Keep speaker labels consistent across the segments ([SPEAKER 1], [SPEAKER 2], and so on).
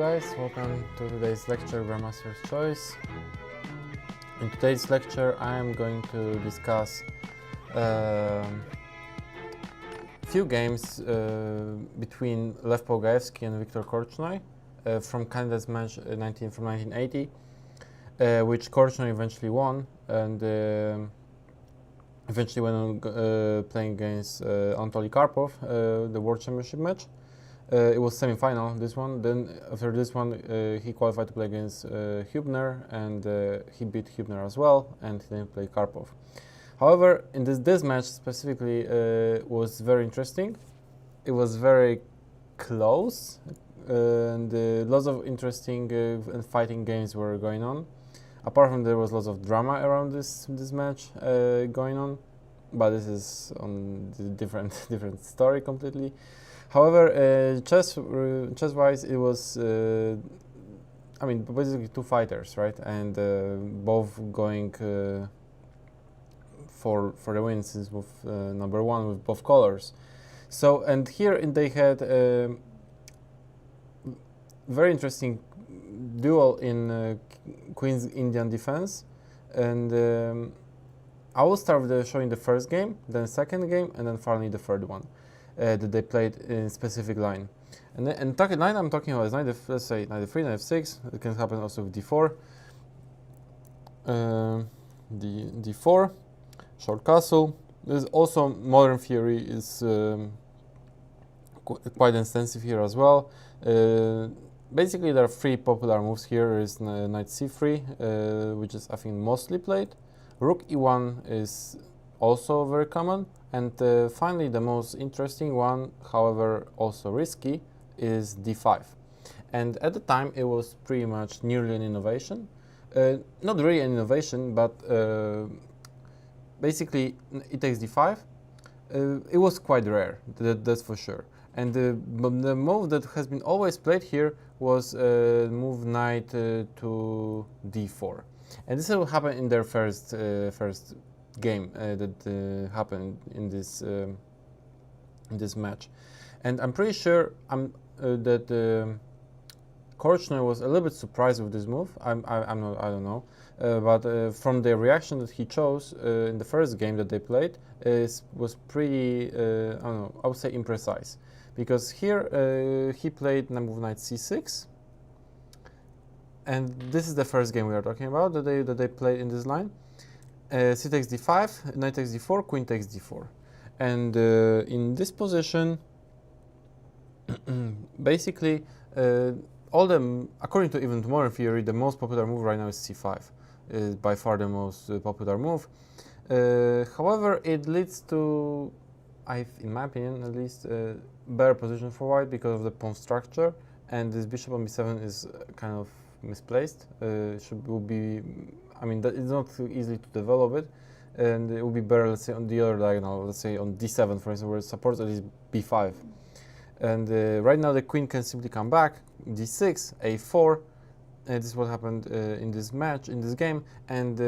[SPEAKER 1] guys, welcome to today's lecture, Grandmaster's Choice. In today's lecture I am going to discuss few games between Lev Polugaevsky and Viktor Korchnoi from Canada's match from 1980, which Korchnoi eventually won, and eventually went on playing against Anatoly Karpov, the World Championship match. It was semi-final, this one. Then after this one, he qualified to play against Hübner, and he beat Hübner as well, and he didn't play Karpov. However, in this match specifically was very interesting. It was very close, and lots of interesting and fighting games were going on. Apart from there was lots of drama around this match going on, but this is on the different story completely. However, chess-wise, it was, I mean, basically two fighters, right? And both going for the win, since with number one with both colors. So, and here they had a very interesting duel in Queen's Indian defense, and I will start with showing the first game, then second game, and then finally the third one. That they played in specific line, and line I'm talking about is knight, let's say knight f3, knight f6. It can happen also with d4, d4, short castle. There's also modern theory is quite extensive here as well. Basically, there are three popular moves here. There is knight c3, which is I think mostly played. Rook e1 is also very common. And finally, the most interesting one, however also risky, is d5. And at the time, it was pretty much nearly an innovation. Not really an innovation, but basically, it takes d5. It was quite rare, that's for sure. And the move that has been always played here was move knight to d4. And this will happen in their first game that happened in this match, and I'm pretty sure that Korchnoi was a little bit surprised with this move. I don't know, but from the reaction that he chose in the first game that they played, was pretty I don't know, I would say imprecise, because here he played move knight c6, and this is the first game we are talking about that they played in this line. C takes d5, knight takes d4, queen takes d4, and in this position, basically, according to even to modern theory, the most popular move right now is c5, is by far the most popular move. However, it leads to, in my opinion at least, better position for white because of the pawn structure, and this bishop on b7 is kind of misplaced. Will be. I mean, it's not too easy to develop it, and it would be better, let's say, on the other diagonal, let's say on d7, for instance, where it supports at least b5. And right now the queen can simply come back, d6, a4, and this is what happened in this match, in this game, and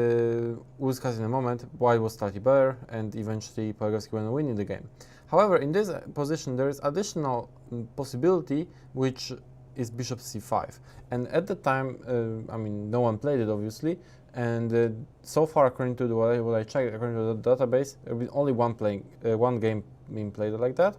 [SPEAKER 1] we'll discuss in a moment why it was slightly better, and eventually Polugaevsky went winning the game. However, in this position, there is additional possibility, which is bishop c5, and at the time, I mean, no one played it, obviously. And so far, according to what I checked, according to the database, there will be only one game being played like that.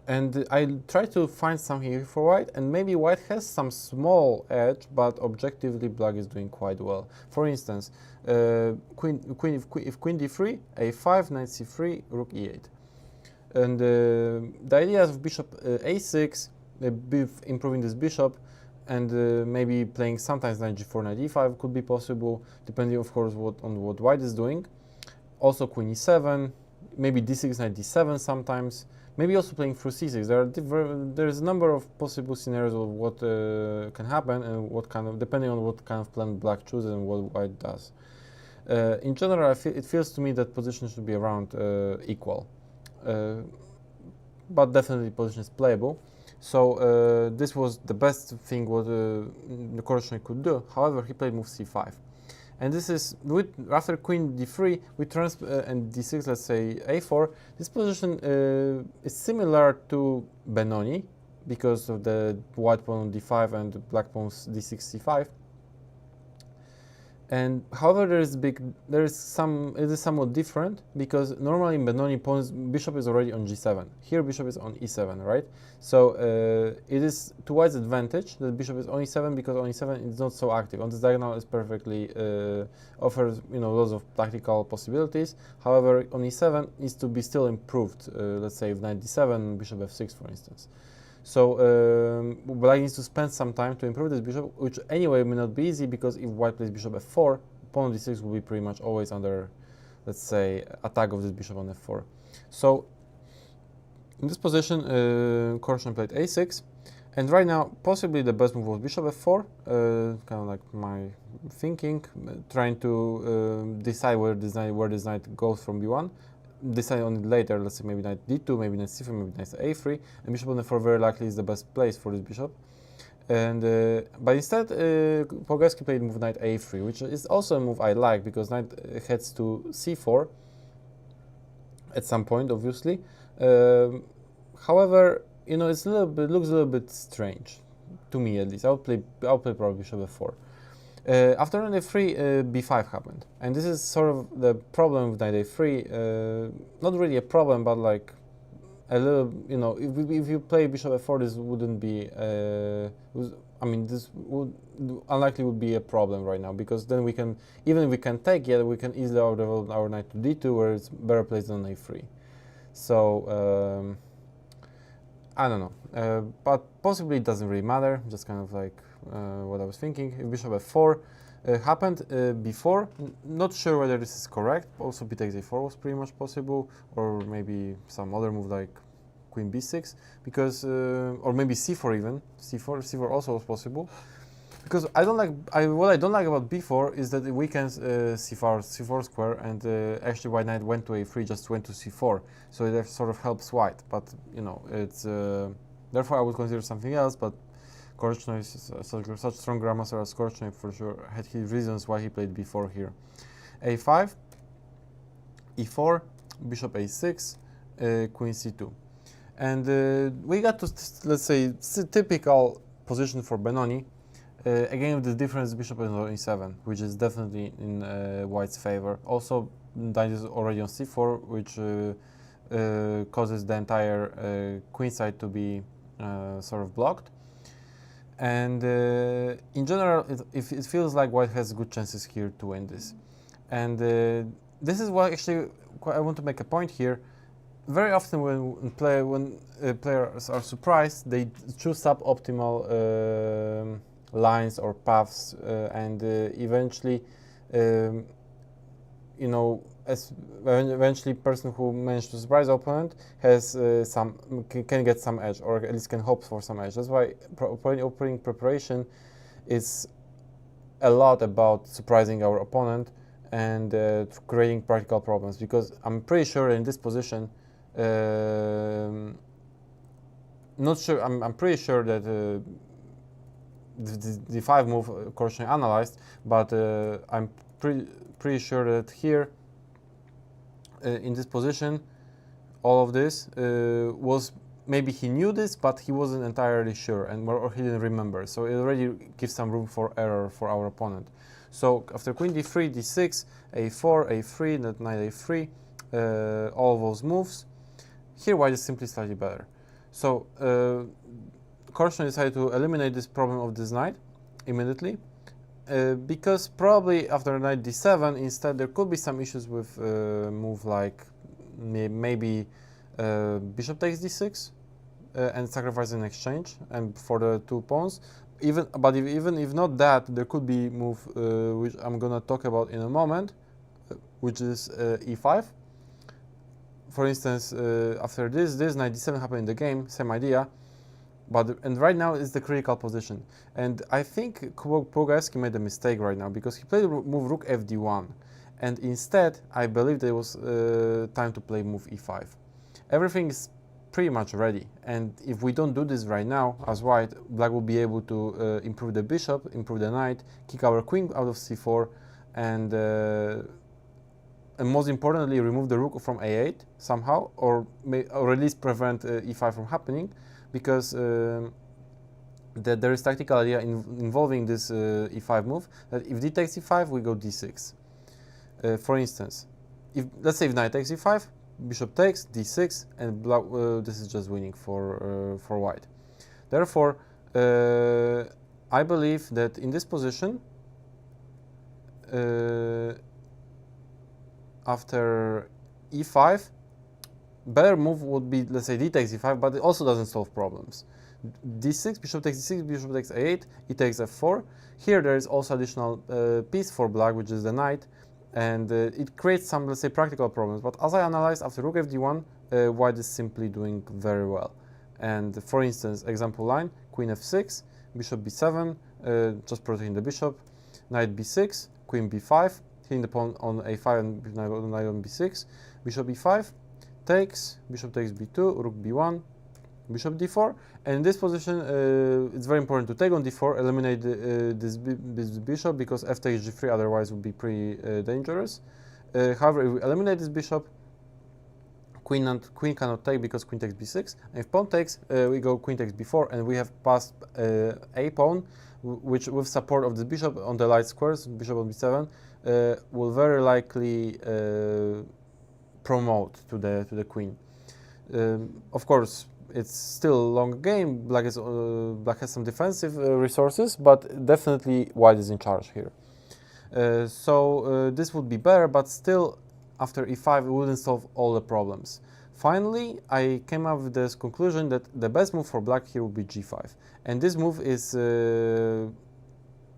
[SPEAKER 1] And I tried to find something here for white, and maybe white has some small edge, but objectively black is doing quite well. For instance, if queen d3, a5, knight c3, rook e8. And the idea of bishop a6, improving this bishop, and maybe playing sometimes knight g4, knight e5 could be possible, depending, of course, on what white is doing. Also queen e7, maybe d6, knight d7 sometimes, maybe also playing through c6. There's a number of possible scenarios of what can happen, and what kind of, depending on what kind of plan black chooses and what white does. In general, it feels to me that position should be around equal, but definitely position is playable. So this was the best thing what Korchnoi could do. However, he played move c5, and this is after queen d3 and d6, let's say a4. This position is similar to Benoni, because of the white pawn on d5 and the black pawn's d6, c5. And however, it is somewhat different, because normally in Benoni, bishop is already on g7. Here, bishop is on e7, right? So it is to white's advantage that bishop is on e7, because on e7 it's not so active. On this diagonal, it's perfectly offers lots of tactical possibilities. However, on e7 needs to be still improved. Let's say if knight d7, bishop f6, for instance. So black needs to spend some time to improve this bishop, which anyway may not be easy, because if white plays bishop f4, pawn on d6 will be pretty much always under, let's say, attack of this bishop on f4. So in this position, Korchnoi played a6, and right now possibly the best move was bishop f4, kind of like my thinking, trying to decide where this knight goes from b1. Decide on it later, let's say maybe knight d2, maybe knight c3, maybe knight a3, and bishop on f4 very likely is the best place for this bishop. And but instead, Polugaevsky played move knight a3, which is also a move I like, because knight heads to c4 at some point, obviously. However, it's looks a little bit strange to me, at least. I'll play probably bishop f4. After knight a3, b5 happened, and this is sort of the problem with knight a3. Not really a problem, but like a little, if you play bishop f4, this wouldn't be. This would unlikely would be a problem right now, because then we can, even if we can take it, we can easily outdevelop our knight to d2, where it's better placed than a3. So I don't know, but possibly it doesn't really matter. Just kind of like what I was thinking. If bishop f4 happened before, not sure whether this is correct. Also, b takes a4 was pretty much possible, or maybe some other move like queen b6, because or maybe c4 even. C4 also was possible. Because what I don't like about b4 is that it weakens c4 square, and actually white knight went to a3, just went to c4, so it sort of helps white. But it's therefore I would consider something else. But Korchnoi is such strong grandmaster as Korchnoi, for sure had his reasons why he played b4 here. a5, e4, bishop a6, queen c2, and we got to, let's say, typical position for Benoni. Again, with the difference, bishop is on e7, which is definitely in white's favor. Also, knight is already on c4, which causes the entire queen side to be sort of blocked. And in general, it feels like white has good chances here to win this. And this is why actually I want to make a point here. Very often when players are surprised, they choose suboptimal lines or paths, and eventually, eventually person who managed to surprise the opponent has can get some edge, or at least can hope for some edge. That's why opening preparation is a lot about surprising our opponent and creating practical problems, because I'm pretty sure in this position, not sure, I'm pretty sure that the 5 move Korchnoi analyzed, but I'm pretty sure that here in this position, all of this was, maybe he knew this, but he wasn't entirely sure, or he didn't remember. So it already gives some room for error for our opponent. So after queen d3, d6, a4, a3, knight a3, all of those moves, here white is simply slightly better. So Korchnoi decided to eliminate this problem of this knight immediately, because probably after knight d7, instead there could be some issues with move like maybe bishop takes d6 and sacrifice in exchange and for the 2 pawns. Even if not that, there could be move which I'm gonna talk about in a moment, which is e5. For instance, after this knight d7 happened in the game, same idea. And right now is the critical position, and I think Polugaevsky made a mistake right now, because he played move rook fd1, and instead I believe there was time to play move e5. Everything is pretty much ready, and if we don't do this right now as white, black will be able to improve the bishop, improve the knight, kick our queen out of c4, and most importantly, remove the rook from a8 somehow, or at least prevent e5 from happening. because there is tactical idea involving this e5 move, that if d takes e5, we go d6. For instance, if let's say if knight takes e5, bishop takes d6, and this is just winning for white. Therefore, I believe that in this position, after e5, better move would be, let's say, d takes e5, but it also doesn't solve problems. d6, bishop takes d6, bishop takes a8, e takes f4. Here there is also additional piece for black, which is the knight, and it creates some, let's say, practical problems. But as I analyzed, after rook fd1, white is simply doing very well. And for instance, example line, queen f6, bishop b7, just protecting the bishop, knight b6, queen b5, hitting the pawn on a5 and knight on b6, bishop e5, takes, bishop takes b2, rook b1, bishop d4, and in this position it's very important to take on d4, eliminate this bishop, because f takes g3 otherwise would be pretty dangerous. However, if we eliminate this bishop, queen cannot take because queen takes b6, and if pawn takes, we go queen takes b4, and we have passed a pawn, which with support of the bishop on the light squares, bishop on b7, will very likely promote to the queen. Of course, it's still a long game. Black has some defensive resources, but definitely white is in charge here. So this would be better, but still, after e5, it wouldn't solve all the problems. Finally, I came up with this conclusion that the best move for black here would be g5, and this move is,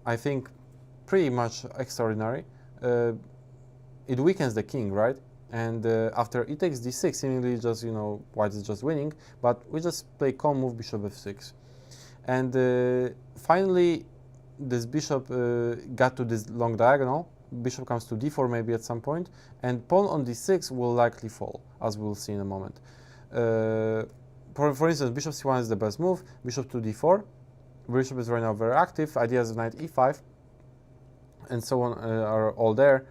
[SPEAKER 1] I think, pretty much extraordinary. It weakens the king, right? And after e takes d6, seemingly just, white is just winning, but we just play calm move, bishop f6. And finally, this bishop got to this long diagonal, bishop comes to d4 maybe at some point, and pawn on d6 will likely fall, as we'll see in a moment. For instance, bishop c1 is the best move, bishop to d4, bishop is right now very active, ideas of knight e5, and so on are all there.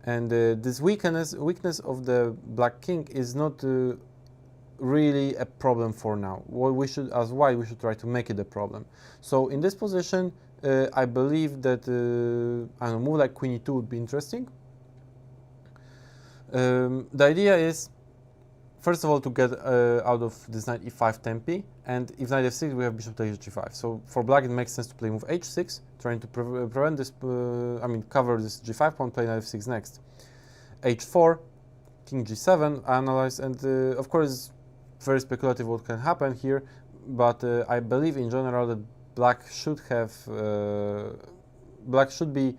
[SPEAKER 1] And this weakness of the black king is not really a problem for now. What we should, as white, we should try to make it a problem. So in this position, I believe that a move like queen e2 would be interesting. The idea is, first of all, to get out of this knight e5 tempi, and if knight f6, we have bishop takes g5. So for black, it makes sense to play move h6, trying to prevent this, cover this g5 pawn, play knight f6 next. h4, king g7, analyze, and of course, very speculative what can happen here, but I believe in general that black should be,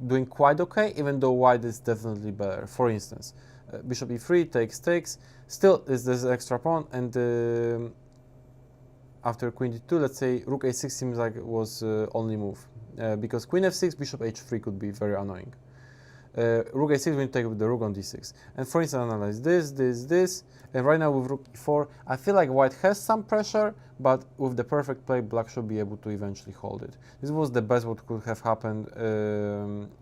[SPEAKER 1] doing quite okay, even though white is definitely better. For instance, bishop e3 takes, still is this extra pawn, and after queen d2, let's say rook a6 seems like it was only move, because queen f6, bishop h3 could be very annoying. Rook a6, we take with the rook on d6, and for instance, analyze this, and right now with rook e4, I feel like white has some pressure, but with the perfect play, black should be able to eventually hold it. This was the best what could have happened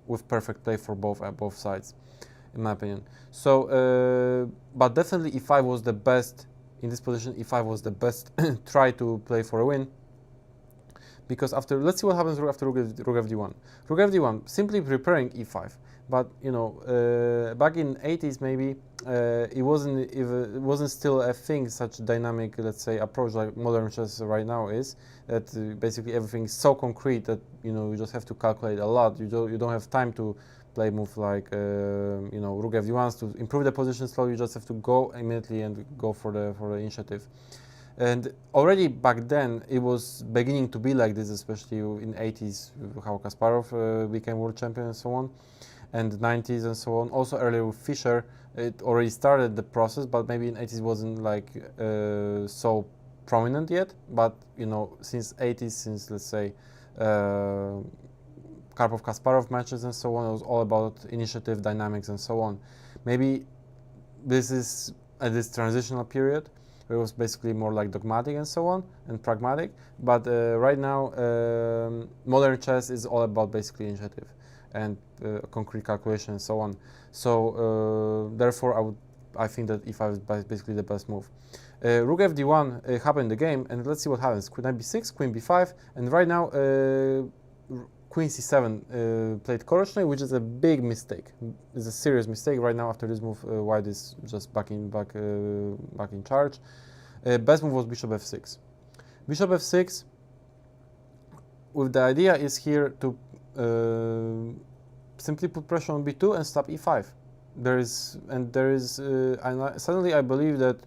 [SPEAKER 1] with perfect play for both sides, in my opinion. So, but definitely e5 was the best, in this position, e5 was the best try to play for a win. Because after, let's see what happens after rook fd1. Rook fd1, simply preparing e5. But back in 80s maybe, it wasn't still a thing, such dynamic, let's say, approach like modern chess right now is. That basically everything is so concrete that you just have to calculate a lot. You don't have time to play move like rook fd1 to improve the position slowly. You just have to go immediately and go for the initiative. And already back then, it was beginning to be like this, especially in 80s, how Kasparov became world champion and so on, and 90s and so on. Also earlier with Fischer, it already started the process, but maybe in 80s wasn't like so prominent yet. But since 80s, since let's say Karpov-Kasparov matches and so on, it was all about initiative, dynamics, and so on. Maybe this is at this transitional period. It was basically more like dogmatic and so on, and pragmatic. But right now, modern chess is all about basically initiative and concrete calculation and so on. So therefore, I think that e5 is basically the best move. Rook fd1 happened in the game, and let's see what happens. Queen knight b6, queen b5, and right now queen c7 played Korchnoi, which is a big mistake. It's a serious mistake right now. After this move, white is just back in charge. Best move was bishop f6. Bishop f6. With the idea is here to simply put pressure on b2 and stop e5. Suddenly I believe that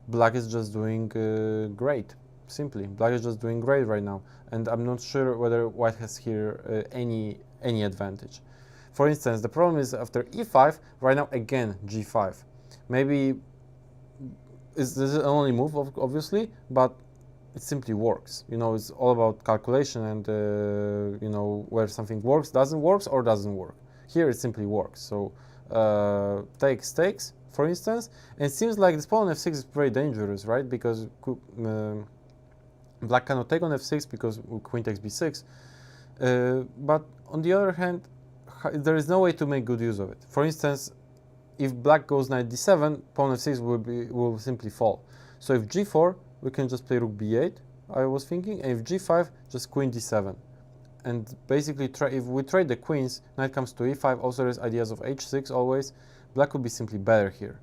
[SPEAKER 1] black is just doing great. Simply, black is just doing great right now, and I'm not sure whether white has here any advantage. For instance, the problem is after e5, right now again g5. Maybe this is an only move, obviously, but it simply works. You know, it's all about calculation and you know, where something works, doesn't work, or doesn't work. Here it simply works. So takes, for instance, and it seems like this pawn on f6 is very dangerous, right? Because black cannot take on f6 because queen takes b6. But on the other hand, there is no way to make good use of it. For instance, if black goes knight d7, pawn f6 will simply fall. So if g4, we can just play rook b8, I was thinking, and if g5, just queen d7. And basically, if we trade the queens, knight comes to e5, also there's ideas of h6 always, black would be simply better here.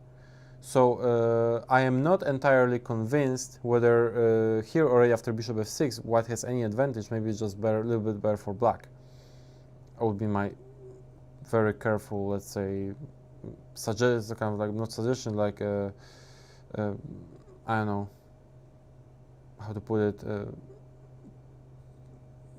[SPEAKER 1] So I am not entirely convinced whether here already after bishop f6, white has any advantage. Maybe it's just better, a little bit better for black. That would be my very careful, let's say, kind of like, not suggestion, like, I don't know how to put it,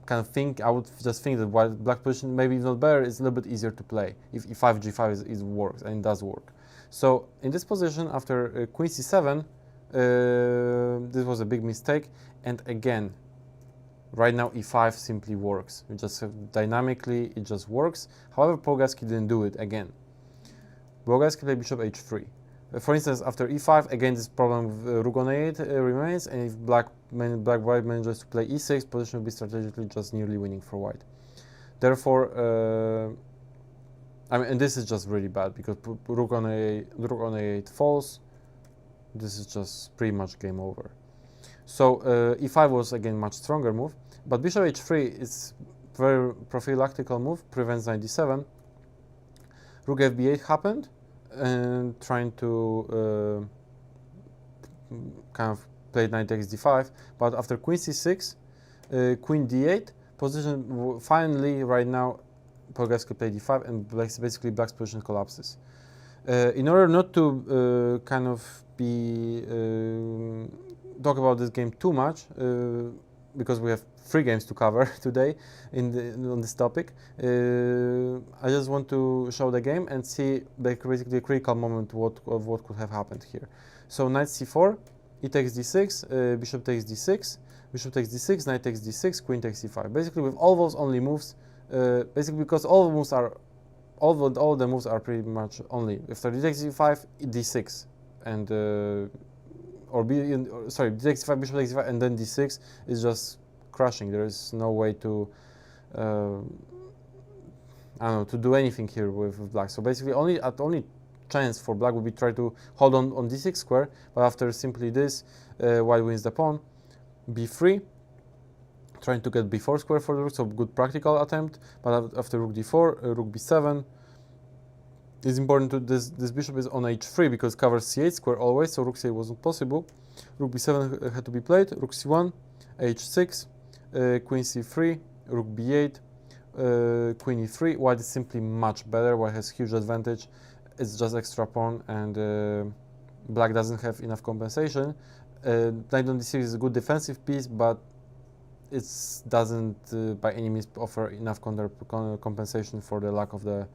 [SPEAKER 1] kind of think, I would just think that while black position maybe is not better, it's a little bit easier to play if e5, g5 works, and it does work. So in this position, after queen c7, this was a big mistake, and again, right now e5 simply works. It just dynamically, it just works. However, Polugaevsky didn't do it again. Polugaevsky played bishop h3. For instance, after e5, again this problem with rook on a8 remains, and if white manages to play e6, position will be strategically just nearly winning for white. Therefore, I mean, and this is just really bad because rook on a8 falls. This is just pretty much game over. So e5 was again much stronger move, but bishop h3 is very prophylactical move, prevents knight d7. Rook fb8 happened, and trying to kind of play knight takes d5, but after queen c6, queen d8, position finally right now Polugaevsky played d5, and basically black's position collapses. In order not to kind of be talk about this game too much, because we have 3 games to cover today on this topic, I just want to show the game and see basically the critical moment of what could have happened here. So knight c4, e takes d6, bishop takes d6, bishop takes d6, knight takes d6, queen takes c5. Basically with all those only moves, basically because all the moves are pretty much only after d takes c5, d6, and d takes c5, bishop takes c5, and then d6 is just crushing. There is no way to I don't know, to do anything here with black. So basically only chance for black would be try to hold on d6 square, but after simply this, white wins the pawn. b3, trying to get b4 square for the rook, so good practical attempt, but after rook d4, rook b7, it's important to this bishop is on h3 because it covers c8 square always, so rook c8 wasn't possible. Rook b7 had to be played, rook c1, h6, queen c3, rook b8, queen e3. White is simply much better, white has huge advantage, it's just extra pawn, and black doesn't have enough compensation. Knight on d6 is a good defensive piece, but it doesn't by any means offer enough compensation for the lack of the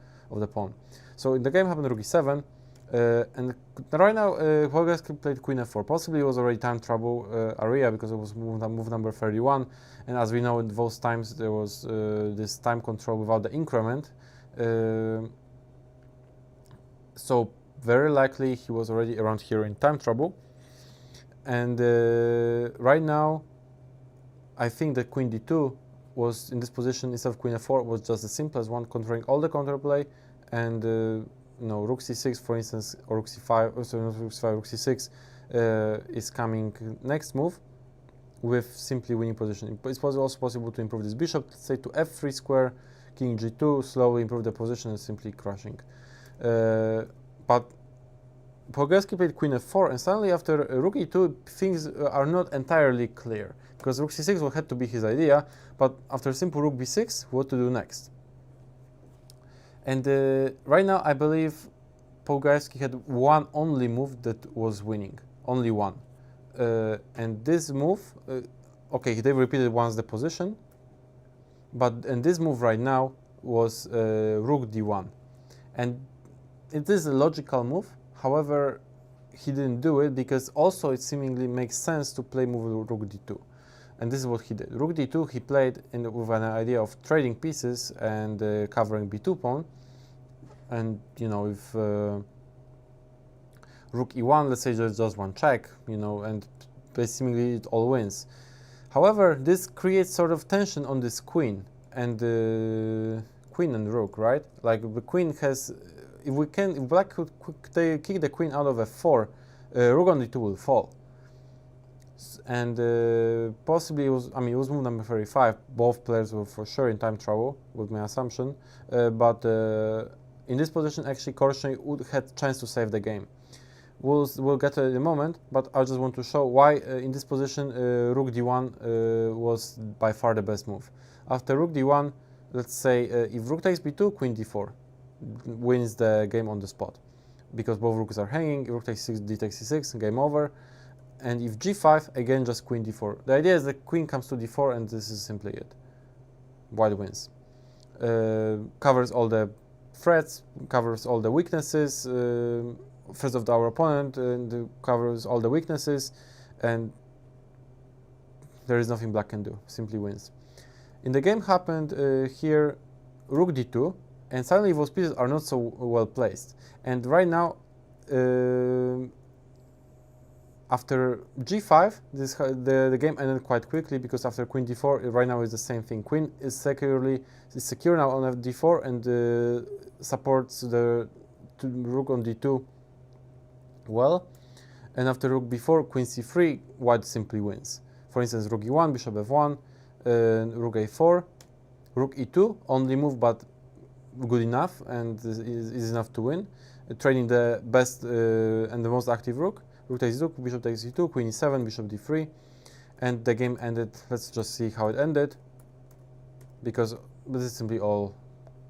[SPEAKER 1] pawn. So in the game happened rook e7, and right now Polugaevsky played queen f4. Possibly it was already time trouble area because it was move number 31, and as we know in those times there was this time control without the increment. So very likely he was already around here in time trouble, and right now I think that queen d2 was in this position instead of queen f4 was just the simplest one, controlling all the counterplay, and rook c6 for instance, or rook c5, also not rook c5, rook c6 is coming next move with simply winning position. It's also possible to improve this bishop, let's say to f3 square, king g2, slowly improve the position and simply crushing. But Polugaevsky played queen f4, and suddenly after rook e2, things are not entirely clear, because rook c6 had to be his idea, but after simple rook b6, what to do next? And right now, I believe Polugaevsky had one only move that was winning, only one. And this move, okay, they repeated once the position, and this move right now was rook d1. And it is a logical move, however, he didn't do it because also it seemingly makes sense to play move rook d2. And this is what he did. Rook d2 he played with an idea of trading pieces and covering b2 pawn. And, you know, if rook e1, let's say just one check, you know, and seemingly it all wins. However, this creates sort of tension on this queen and rook, right? Like the queen has, if black could kick the queen out of f4, rook on d2 will fall. And possibly it was move number 35. Both players were for sure in time trouble, with my assumption. But in this position, actually, Korchnoi would had chance to save the game. We'll get to it in a moment, but I just want to show why in this position rook d1 was by far the best move. After rook d1, let's say if rook takes b2, queen d4 wins the game on the spot, because both rooks are hanging. Rook takes 6, d takes c6, game over. And if g5, again just queen d4. The idea is the queen comes to d4, and this is simply it. White wins. Covers all the threats, covers all the weaknesses. First of our opponent, and covers all the weaknesses, and there is nothing black can do. Simply wins. In the game happened here, rook d2, and suddenly those pieces are not so well placed. And right now, after g5, the game ended quite quickly, because after queen d4, right now is the same thing. Queen is secure now on d4 and supports the rook on d2 well. And after rook b4, queen c3, white simply wins. For instance, rook e1, bishop f1, rook a4, rook e2, only move but good enough and is enough to win. Trading the best and the most active rook. Rook takes e2, bishop takes e2, queen e7, bishop d3, and the game ended. Let's just see how it ended, because this is simply all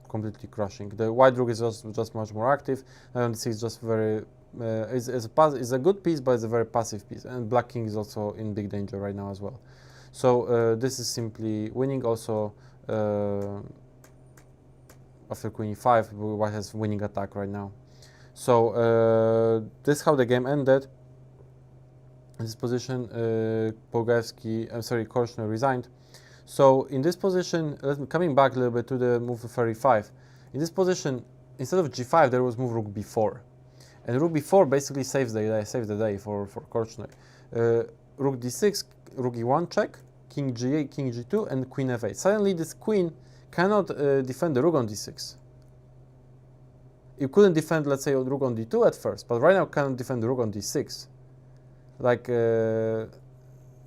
[SPEAKER 1] completely crushing. The white rook is just much more active. Knight on d6 is just very is a good piece, but it's a very passive piece, and black king is also in big danger right now as well. So this is simply winning. Also after queen e5, white has winning attack right now. So this is how the game ended. In this position, Korchnoi resigned. So in this position, coming back a little bit to the move 35. In this position, instead of g5, there was move rook b4, and rook b4 basically saves the day for Korchnoi. Rook d6, rook e1 check, king g8, king g2, and queen f8. Suddenly, this queen cannot defend the rook on d6. You couldn't defend, let's say, rook on d2 at first, but right now cannot defend the rook on d6. Like,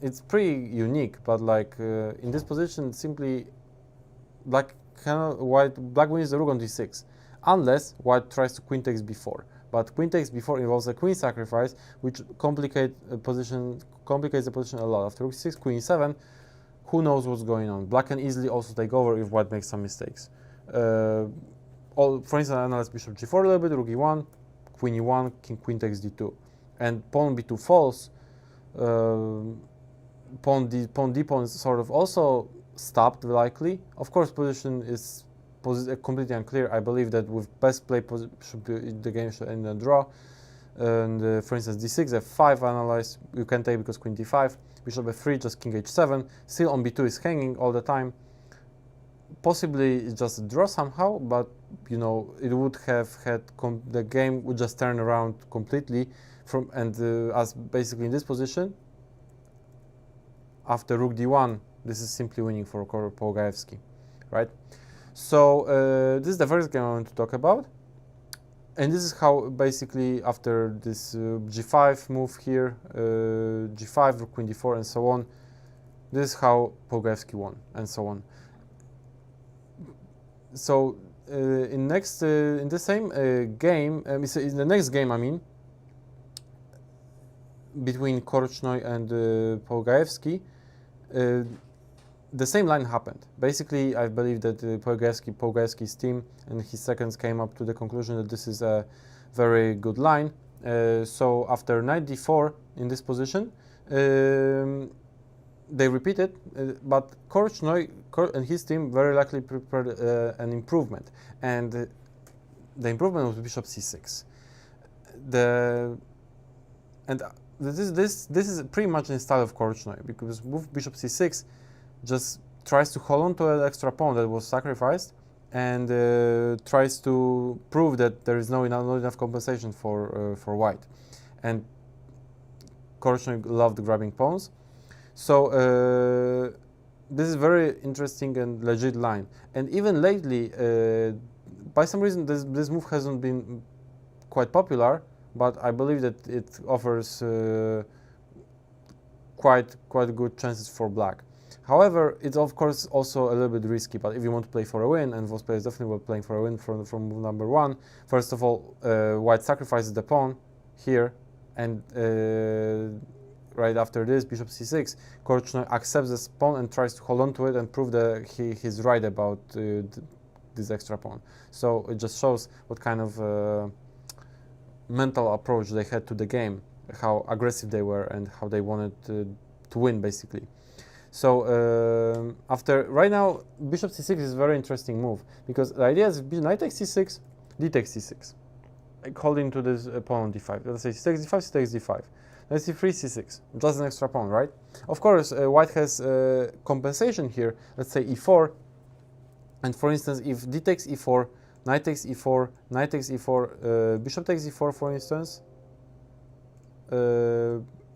[SPEAKER 1] it's pretty unique, but like in this position, simply black wins the rook on d6, unless white tries to queen takes b4. But queen takes b4 involves a queen sacrifice, which complicates the position a lot. After rook c6, queen e7, who knows what's going on? Black can easily also take over if white makes some mistakes. For instance, I analyze bishop g4 a little bit, rook e1, queen e1, queen takes d2, and pawn b2 falls. Pawn d-pawn is sort of also stopped likely. Of course, position is completely unclear. I believe that with best play, the game should end in a draw. And for instance, d6, f5 analyzed, you can take because queen d5, bishop f3, just king h7. Still on b2 is hanging all the time. Possibly it's just a draw somehow, but you know, it would have had the game would just turn around completely as basically in this position. After rook d1, this is simply winning for Polugaevsky, right? So this is the first game I want to talk about. And this is how basically after this g5 move here, g5, rook queen d4 and so on, this is how Polugaevsky won and so on. So in the same game, in the next game, I mean, between Korchnoi and Polugaevsky, the same line happened. Basically, I believe that Polugaevsky's team and his seconds came up to the conclusion that this is a very good line. So after knight d4 in this position, they repeated, but Korchnoi and his team very likely prepared an improvement, and the improvement was bishop c6. This is pretty much in style of Korchnoi, because move bishop c6 just tries to hold on to an extra pawn that was sacrificed, and tries to prove that there is not enough compensation for white. And Korchnoi loved grabbing pawns. So this is very interesting and legit line. And even lately, by some reason, this move hasn't been quite popular, but I believe that it offers quite good chances for black. However, it's of course also a little bit risky, but if you want to play for a win, and those players definitely were playing for a win from move number one, first of all, white sacrifices the pawn here, and right after this, bishop c6, Korchnoi accepts this pawn and tries to hold on to it and prove that he's right about this extra pawn. So it just shows what kind of mental approach they had to the game, how aggressive they were, and how they wanted to win, basically. So right now, bishop c6 is a very interesting move, because the idea is knight takes c6, d takes c6, like holding to this pawn on d5. Let's say c takes d5, c takes d5. Let's c3, c6, just an extra pawn, right? Of course, white has compensation here, let's say e4, and for instance, if d takes e4, knight takes e4, knight takes e4, bishop takes e4, for instance,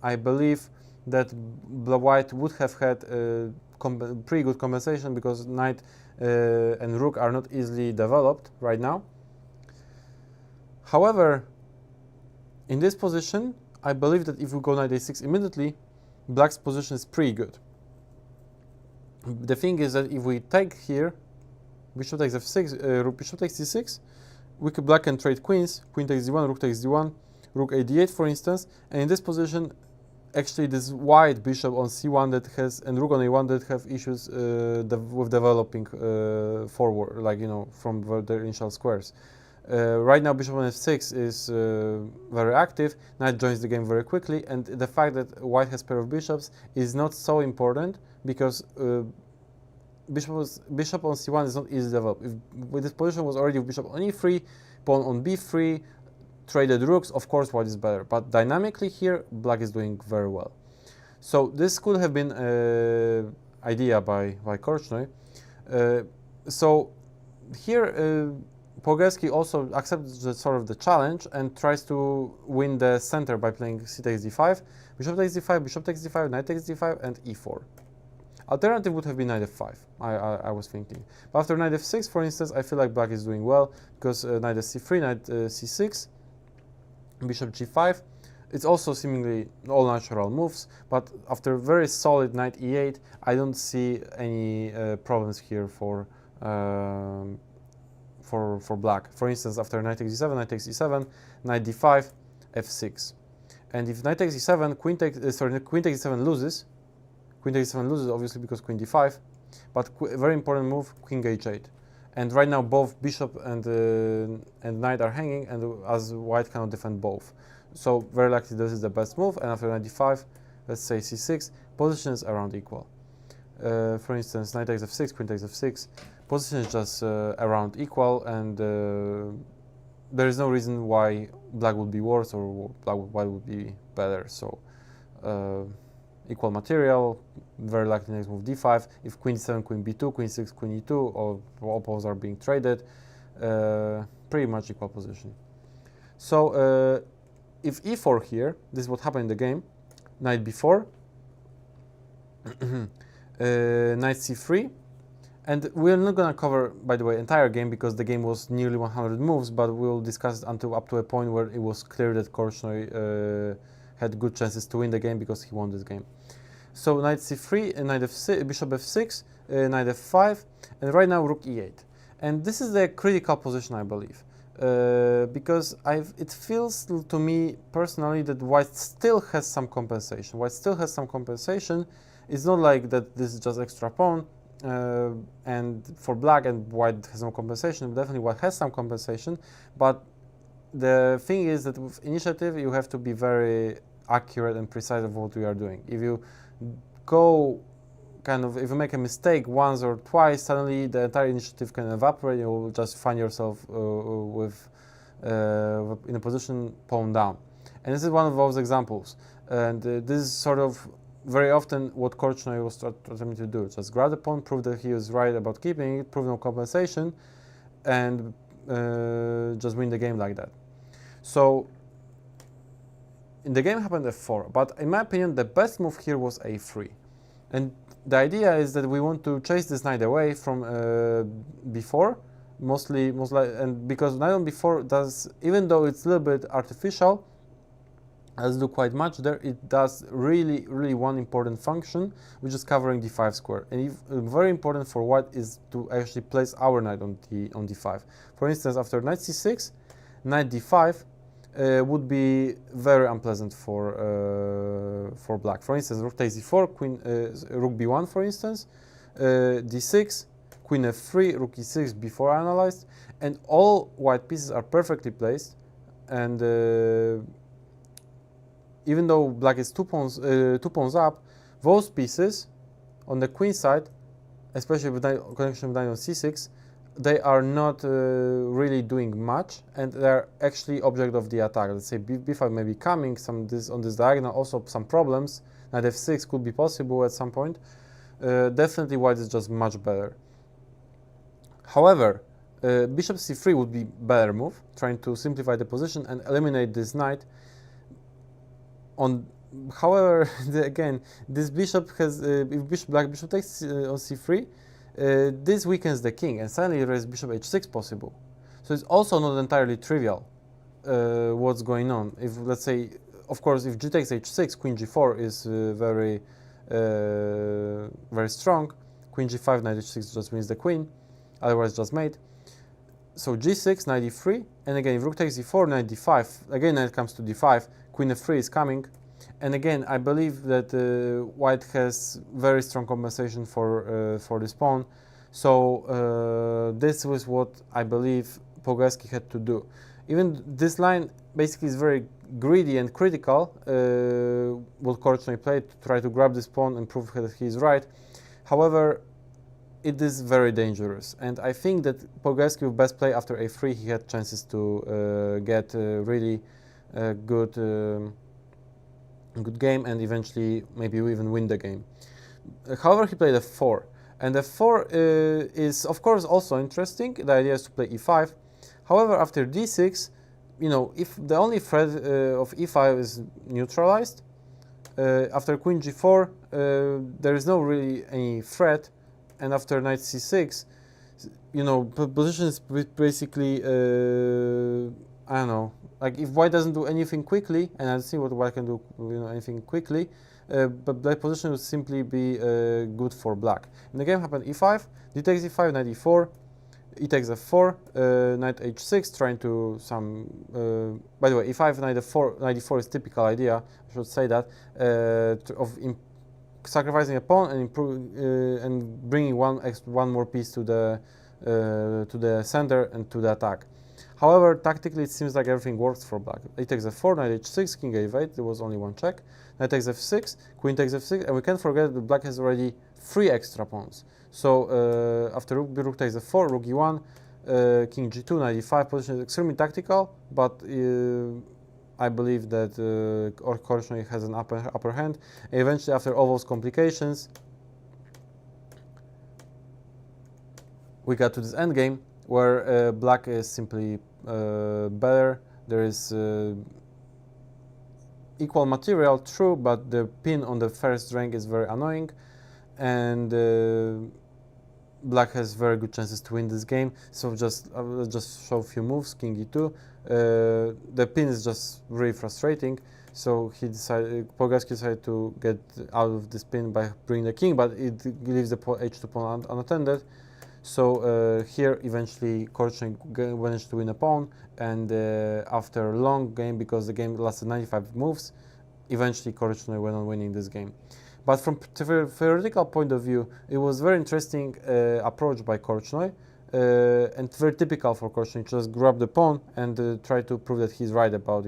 [SPEAKER 1] I believe that white would have had pretty good compensation, because knight and rook are not easily developed right now. However, in this position, I believe that if we go knight a6 immediately, black's position is pretty good. The thing is that if we take here, bishop takes f6, bishop takes c6, black can trade queens, queen takes d1, rook takes d1, rook a d8, for instance, and in this position, actually this white bishop on c1 that has, and rook on a1 that have issues with developing forward, like, you know, from their initial squares. Right now, bishop on f6 is very active, knight joins the game very quickly, and the fact that white has pair of bishops is not so important, because bishop on c1 is not easily developed. If this position was already bishop on e3, pawn on b3, traded rooks, of course white is better, but dynamically here, black is doing very well. So this could have been an idea by Korchnoi. So here, Polugaevsky also accepts the challenge and tries to win the center by playing c takes d5, bishop takes d5, bishop takes d5, knight takes d5, and e4. Alternative would have been knight f5, I was thinking. But after knight f6, for instance, I feel like black is doing well, because knight c3, knight c6, bishop g5, it's also seemingly all natural moves, but after very solid knight e8, I don't see any problems here for black. For instance, after knight takes e7, knight takes e7, knight d5, f6. And if knight takes e7, queen takes e7 loses. Queen takes e7 loses, obviously, because queen d5. But very important move, queen h8. And right now, both bishop and knight are hanging, and as white cannot defend both. So very likely this is the best move. And after knight d5, let's say c6, position is around equal. For instance, knight takes f6, queen takes f6. Position is just around equal, and there is no reason why black would be worse or white would be better. So equal material, very likely next move d5. If queen d7, queen b2, queen 6, queen e2, or pawns are being traded, pretty much equal position. So if e4 here, this is what happened in the game. Knight b4, knight c3, And we're not gonna cover, by the way, entire game because the game was nearly 100 moves, but we'll discuss it until up to a point where it was clear that Korchnoi had good chances to win the game because he won this game. So knight c3, knight f6, bishop f6, knight f5, and right now rook e8. And this is the critical position, I believe, because it feels to me personally that white still has some compensation. White still has some compensation. It's not like that this is just extra pawn, and for black and white has no compensation. Definitely white has some compensation, but the thing is that with initiative you have to be very accurate and precise of what you are doing. If you go if you make a mistake once or twice, suddenly the entire initiative can evaporate. You will just find yourself in a position pawn down. And this is one of those examples. And this is sort of very often what Korchnoi was attempting to do. Just grab the pawn, prove that he was right about keeping it, prove no compensation, and just win the game like that. So in the game happened f4, but in my opinion the best move here was a3. And the idea is that we want to chase this knight away from b4, mostly, and because knight on b4 does, even though it's a little bit artificial, doesn't do quite much there, it does really one important function, which is covering d5 square. And very important for white is to actually place our knight on d5. For instance, after knight c6, knight d5 would be very unpleasant for black. For instance, rook takes d4, queen, rook b1, for instance, d6, queen f3, rook e6, b4 analyzed, and all white pieces are perfectly placed. And even though black is two pawns up, those pieces on the queen side, especially with connection with knight on c6, they are not really doing much, and they're actually object of the attack. Let's say b5 may be coming, on this diagonal, also some problems. Knight f6 could be possible at some point. Definitely white is just much better. However, bishop c3 would be better move, trying to simplify the position and eliminate this knight. However, again, this bishop has, if black bishop takes on c3, this weakens the king, and suddenly there is bishop h6 possible. So it's also not entirely trivial what's going on. If, let's say, of course, if g takes h6, queen g4 is very strong. Queen g5, knight h6 just wins the queen, otherwise just mate. So g6, knight e3, and again, if rook takes d4, knight d5, again knight comes to d5, queen f3 is coming. And again, I believe that white has very strong compensation for this pawn. So this was what I believe Polugaevsky had to do. Even this line basically is very greedy and critical, what Korchnoi played to try to grab this pawn and prove that he is right. However, it is very dangerous. And I think that Polugaevsky with best play after a3, he had chances to get really good game and eventually maybe even win the game. However, he played f4, and f4 is of course also interesting. The idea is to play e5. However, after d6, if the only threat of e5 is neutralized, after queen g4 there is no really any threat, and after knight c6, position is basically I don't know. Like if white doesn't do anything quickly, and I see what white can do, anything quickly, but that position would simply be good for black. In the game happened e5, d takes e5, knight e4, e takes f4, knight h6, trying to by the way, e5, knight f4, knight e4 is typical idea. I should say that of sacrificing a pawn and and bringing one more piece to the center and to the attack. However, tactically, it seems like everything works for black. E takes f4, knight h6, king a8, there was only one check. Knight takes f6, queen takes f6, and we can't forget that black has already 3 extra pawns. So after rook takes f4, rook e1, king g2, knight e5, position is extremely tactical, but I believe that Korchnoi has an upper hand. And eventually, after all those complications, we got to this endgame, where black is simply better. There is equal material, true, but the pin on the first rank is very annoying, and black has very good chances to win this game. So I'll just show a few moves. King e2. The pin is just really frustrating. So Polugaevsky decided to get out of this pin by bringing the king, but it leaves the h2 pawn unattended. So here eventually Korchnoi managed to win a pawn, and after a long game, because the game lasted 95 moves, eventually Korchnoi went on winning this game. But from theoretical point of view, it was very interesting approach by Korchnoi, and very typical for Korchnoi. Just grab the pawn and try to prove that he's right about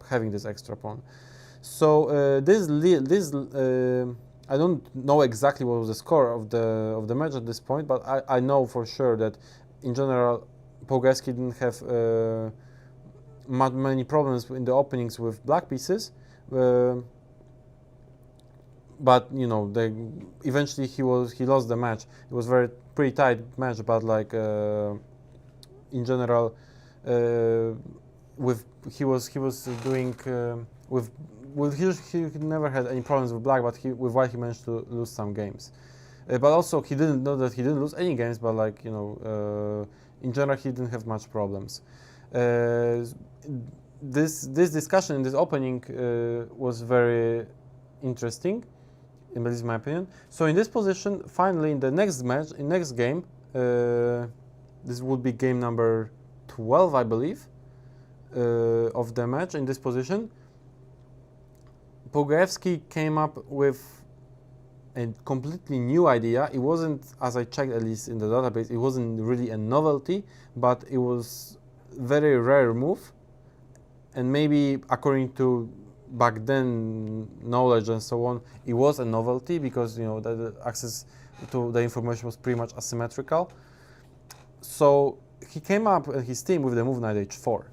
[SPEAKER 1] having this extra pawn. So I don't know exactly what was the score of the match at this point, but I know for sure that in general Polugaevsky didn't have many problems in the openings with black pieces. But eventually he lost the match. It was pretty tight match, but like in general, he never had any problems with black, but with white he managed to lose some games. But also he didn't know that he didn't lose any games, but like in general he didn't have much problems. This discussion in this opening was very interesting, at least in my opinion. So in this position, finally in the next match, in next game, this would be game number 12, I believe, of the match. In this position, Polugaevsky came up with a completely new idea. It wasn't, as I checked at least in the database, it wasn't really a novelty, but it was very rare move, and maybe according to back then knowledge and so on, it was a novelty because the access to the information was pretty much asymmetrical. So he came up and his team with the move knight h4,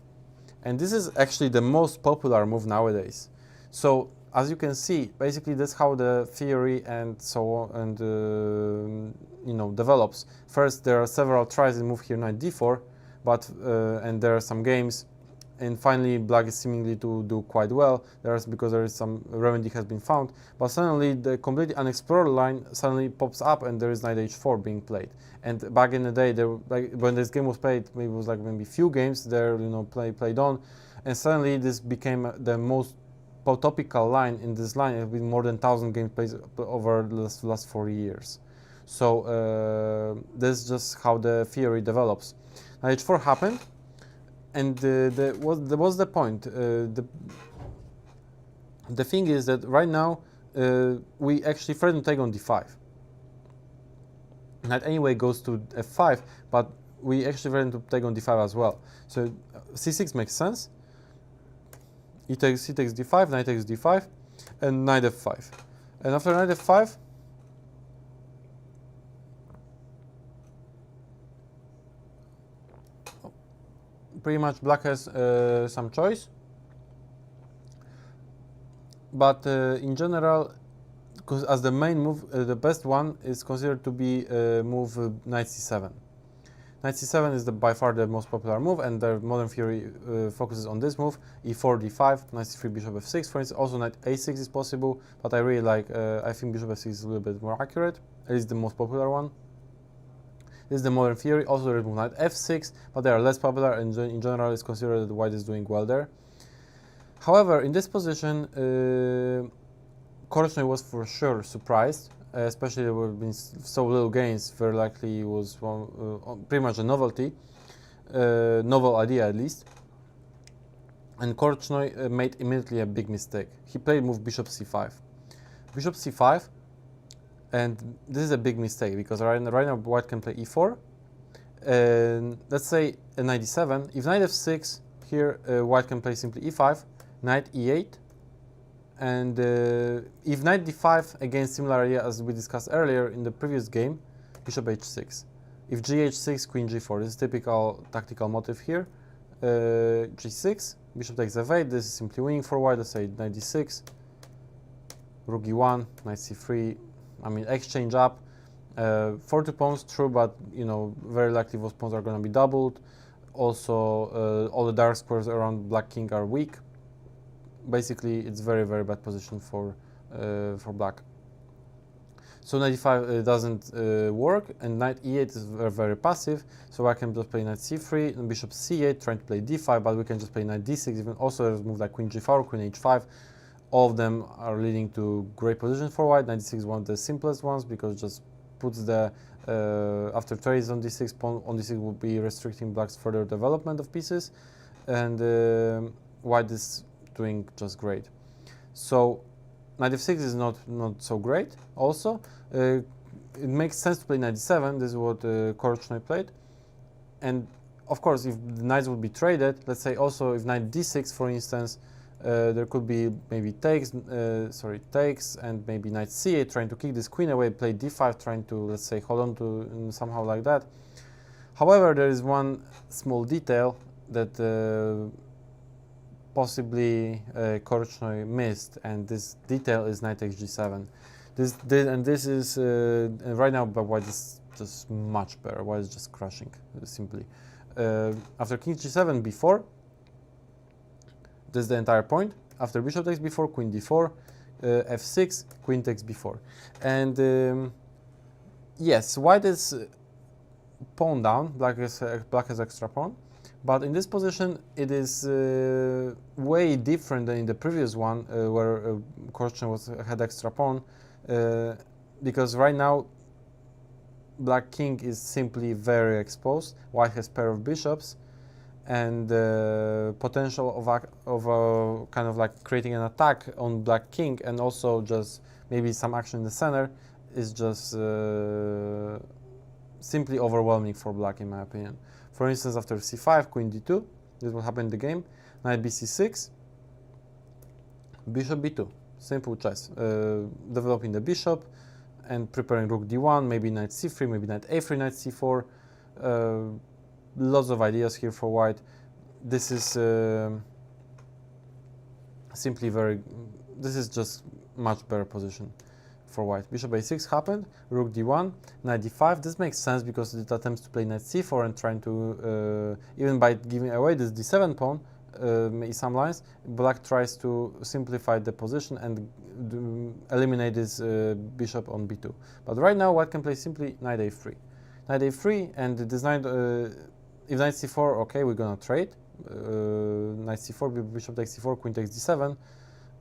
[SPEAKER 1] and this is actually the most popular move nowadays. So as you can see, basically that's how the theory and so on and develops. First, there are several tries to move here knight d4, but and there are some games. And finally, black is seemingly to do quite well. Because there is some remedy has been found. But suddenly, the completely unexplored line suddenly pops up, and there is knight h4 being played. And back in the day, when this game was played, maybe it was like maybe few games there, played on, and suddenly this became the most topical line in this line. It has been more than 1,000 games played over the last 4 years. So this is just how the theory develops. Knight h4 happened. And what's the point? The thing is that right now we actually threaten to take on d5. Knight anyway goes to f5, but we actually threaten to take on d5 as well. So c6 makes sense. He takes d5, knight takes d5, and knight f5. And after knight f5, pretty much black has some choice, but in general, because as the main move, the best one is considered to be move knight c7. Knight c7 is by far the most popular move, and the modern theory focuses on this move: e4, d5, knight c3, bishop f6. For instance, also knight a6 is possible, but I really like. I think bishop f6 is a little bit more accurate. It is the most popular one. This is the modern theory. Also, there is move knight f6, but they are less popular, and in general, it's considered that white is doing well there. However, in this position, Korchnoi was for sure surprised, especially there have been so little gains. Very likely it was pretty much a novelty, novel idea at least. And Korchnoi made immediately a big mistake. He played move bishop c5. Bishop c5. And this is a big mistake because right now white can play e4, and let's say a knight d7. If knight f6 here, white can play simply e5, knight e8, and if knight d5, again similar idea as we discussed earlier in the previous game, bishop h6. If gh6, queen g4. This is typical tactical motive here. g6, bishop takes f8. This is simply winning for white. Let's say knight d6, rook e1, knight c3. I mean, exchange up, 42 pawns, true, but very likely those pawns are going to be doubled. Also, all the dark squares around black king are weak. Basically, it's very, very bad position for black. So knight e5 doesn't work, and knight e8 is very passive, so I can just play knight c3, and bishop c8, trying to play d5, but we can just play knight d6, even also there's moves like queen g4, queen h5, all of them are leading to great position for white. Knight d6 is one of the simplest ones, because it just puts the, after trades on d6, pawn on d6 will be restricting black's further development of pieces, and white is doing just great. So knight f6 is not so great also. It makes sense to play knight d7, this is what Korchnoi played. And of course, if the knights would be traded, let's say also if knight d6, for instance, there could be maybe takes, and maybe knight c8, trying to kick this queen away, play d5, trying to, let's say, hold on to somehow like that. However, there is one small detail that possibly Korchnoi missed, and this detail is knight takes g7. This is right now, but white is just much better. White is just crushing, simply. After king g7 b4, this is the entire point. After bishop takes b4, queen d4, f6, queen takes b4, and yes, white is pawn down. Black has extra pawn. But in this position, it is way different than in the previous one, where Korchnoi had extra pawn, because right now black king is simply very exposed. White has pair of bishops, and the potential of a kind of like creating an attack on black king, and also just maybe some action in the center, is just simply overwhelming for black, in my opinion. For instance, after c5, queen d2, this is what happened in the game. Knight bc6, bishop b2. Simple chess. Developing the bishop and preparing rook d1, maybe knight c3, maybe knight a3, knight c4. Lots of ideas here for white. This is simply this is just much better position for white. Bishop a6 happened, rook d1, knight d5. This makes sense because it attempts to play knight c4 and trying to, even by giving away this d7 pawn, some lines, black tries to simplify the position and eliminate this bishop on b2. But right now, white can play simply knight a3. Knight a3, and this knight, if knight c4, okay, we're gonna trade. Knight c4, bishop takes c4, queen takes d7.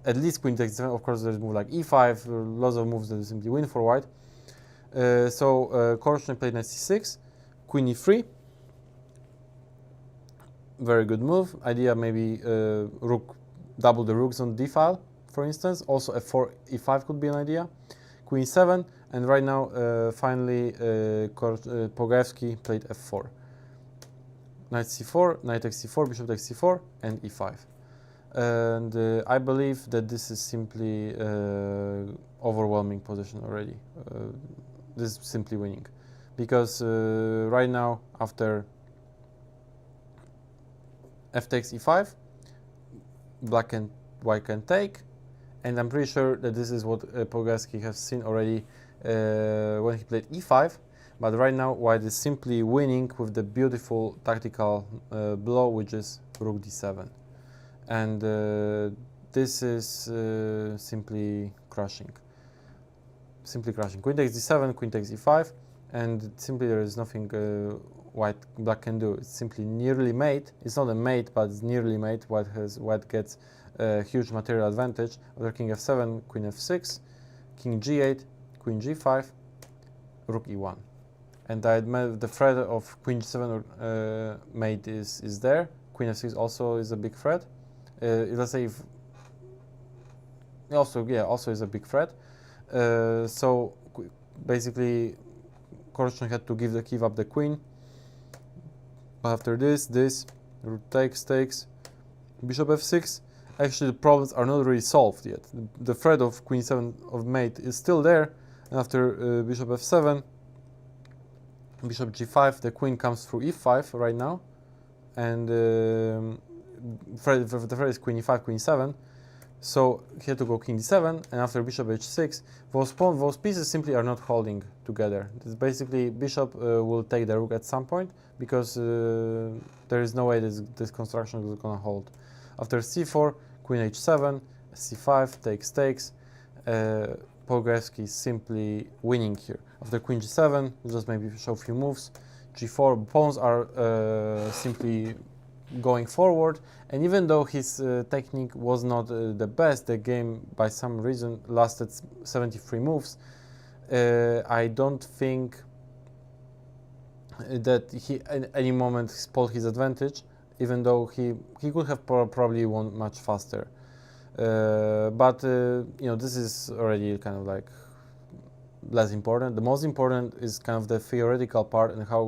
[SPEAKER 1] At least queen takes d7. Of course, there's move like e5, lots of moves that simply win for white. So Korchnoi played knight c6, queen e3. Very good move. Idea maybe rook, double the rooks on d file, for instance. Also f4, e5 could be an idea. Queen 7, and right now finally Polugaevsky played f4. Knight c4, knight takes c4, bishop takes c4, and e5. And I believe that this is simply overwhelming position already. This is simply winning, because right now after f takes e5, black and white can take, and I'm pretty sure that this is what Polugaevsky has seen already when he played e5. But right now, white is simply winning with the beautiful tactical blow, which is rook d7. And this is simply crushing. Simply crushing. Queen takes d7, queen takes e5, and simply there is nothing black can do. It's simply nearly mate. It's not a mate, but it's nearly mate. White gets a huge material advantage. After king f7, queen f6, king g8, queen g5, rook e1. And I admit the threat of queen g7 mate is there. Queen f6 also is a big threat. Let's say if also is a big threat. So basically, Korchnoi had to give up the queen. But after this, rook takes, bishop f6. Actually, the problems are not really solved yet. The threat of queen 7 of mate is still there. And after bishop f7, bishop g5, the queen comes through e5 right now, and the threat is queen e5, queen 7. So he had to go king d7, and after bishop h6, those pieces simply are not holding together. It's basically bishop will take the rook at some point, because there is no way this construction is going to hold. After c4, queen h7, c5 takes, Polugaevsky is simply winning here. After queen g7, just maybe show a few moves. g4, pawns are simply going forward, and even though his technique was not the best, the game by some reason lasted 73 moves. I don't think that he at any moment spoiled his advantage, even though he could have probably won much faster. But you know, this is already kind of like less important. The most important is kind of the theoretical part and how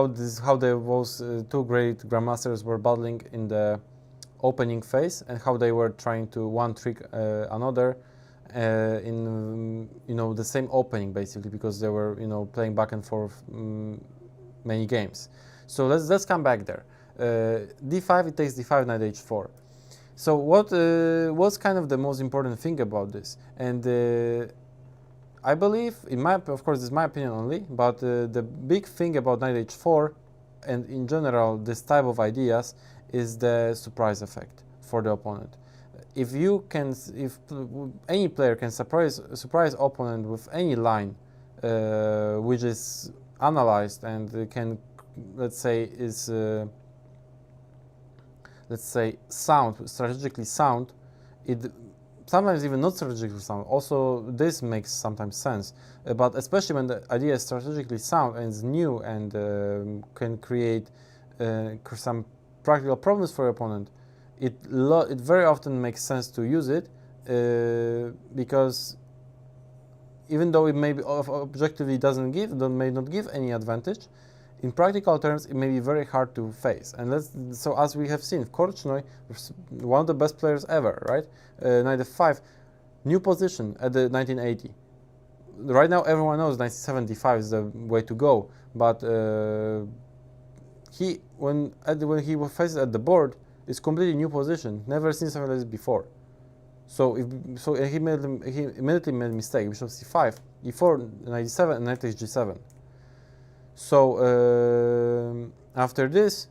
[SPEAKER 1] those two great grandmasters were battling in the opening phase, and how they were trying to one trick another in the same opening, basically, because they were playing back and forth many games. So let's come back there. d5, it takes d5, knight h4. So what's kind of the most important thing about this? And I believe, of course, this is my opinion only, but the big thing about knight h4 and in general this type of ideas is the surprise effect for the opponent. If any player can surprise opponent with any line which is analyzed and can, let's say, is strategically sound, it sometimes even not strategically sound. Also, this makes sometimes sense, but especially when the idea is strategically sound and is new and can create some practical problems for your opponent, it very often makes sense to use it because even though it may be objectively may not give any advantage, in practical terms it may be very hard to face. And so as we have seen, Korchnoi, one of the best players ever, right? Knight f5, new position at the 1980. Right now everyone knows knight c7 is the way to go, but when he faces at the board, it's completely new position, never seen something like this before. So he immediately made a mistake. Bishop c5, e4, knight e7, and knight takes g7. So after this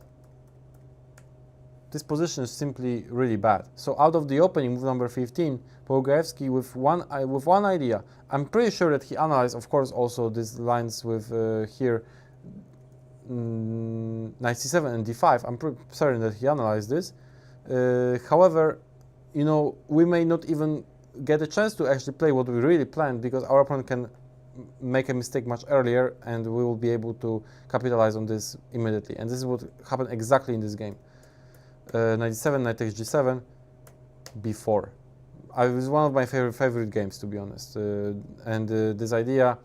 [SPEAKER 1] position is simply really bad. So out of the opening, move number 15, Polugaevsky with one idea. I'm pretty sure that he analyzed, of course, also these lines with here knight c7 and d5. I'm pretty certain that he analyzed this. However, we may not even get a chance to actually play what we really planned, because our opponent can make a mistake much earlier and we will be able to capitalize on this immediately. And this is what happened exactly in this game. Knight e7, knight takes g7, b4. It was one of my favorite games, to be honest. And this idea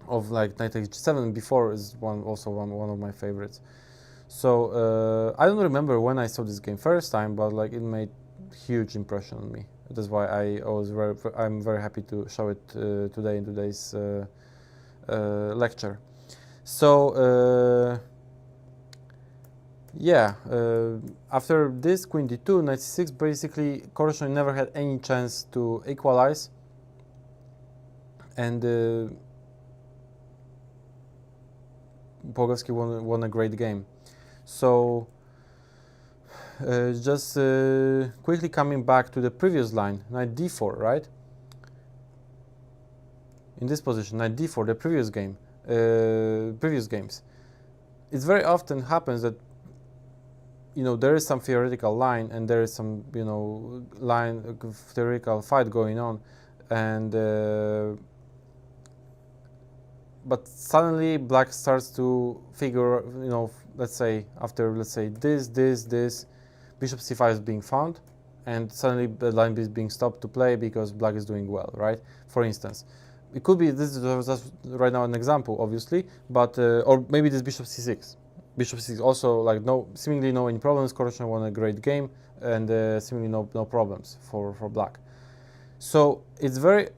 [SPEAKER 1] of like knight takes g7 b4 is also one of my favorites. So I don't remember when I saw this game first time, but like it made huge impression on me. That's why I'm very happy to show it today in today's lecture. So yeah, after this queen d2, knight c6, basically Korchnoi never had any chance to equalize, and Polugaevsky won a great game. So just quickly coming back to the previous line, knight d4, right? In this position, knight d4, the previous games. It very often happens that there is some theoretical line and there is some theoretical fight going on, and but suddenly black starts to figure, let's say this, bishop c5 is being found, and suddenly the line is being stopped to play because black is doing well, right? For instance, it could be, this is just right now an example, obviously, but or maybe this bishop c6. Bishop c6 also, like, seemingly no any problems. Korchnoi won a great game, and seemingly no problems for black. So it's very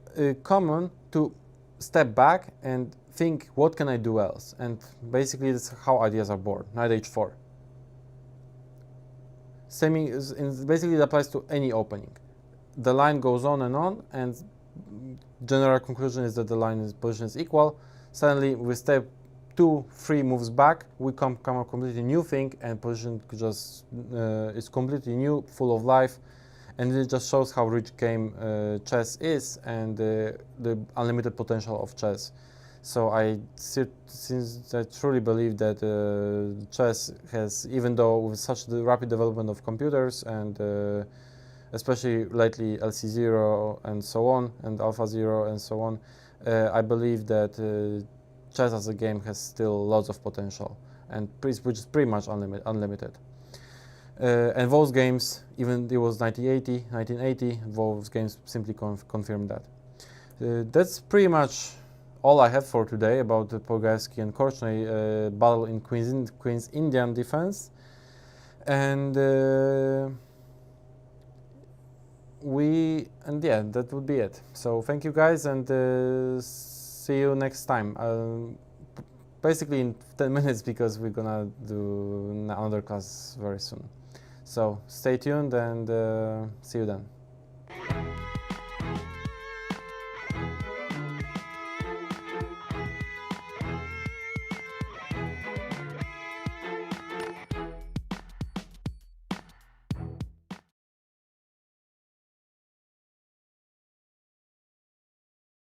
[SPEAKER 1] common to step back and think, what can I do else? And basically that's how ideas are born. Knight h4. Basically it applies to any opening. The line goes on, and general conclusion is that the position is equal. Suddenly we step 2-3 moves back, we come a completely new thing, and position just is completely new, full of life, and it just shows how rich game chess is and the unlimited potential of chess. So I truly believe that chess has, even though with such the rapid development of computers and especially lately LC0 and so on, and AlphaZero and so on, I believe that chess as a game has still lots of potential, and which is pretty much unlimited. And those games, even it was 1980, those games simply confirm that. That's pretty much all I have for today about the Polugaevsky and Korchnoi battle in Queen's Indian defense. And yeah, that would be it. So thank you guys, and see you next time. Basically in 10 minutes, because we're gonna do another class very soon. So stay tuned, and see you then.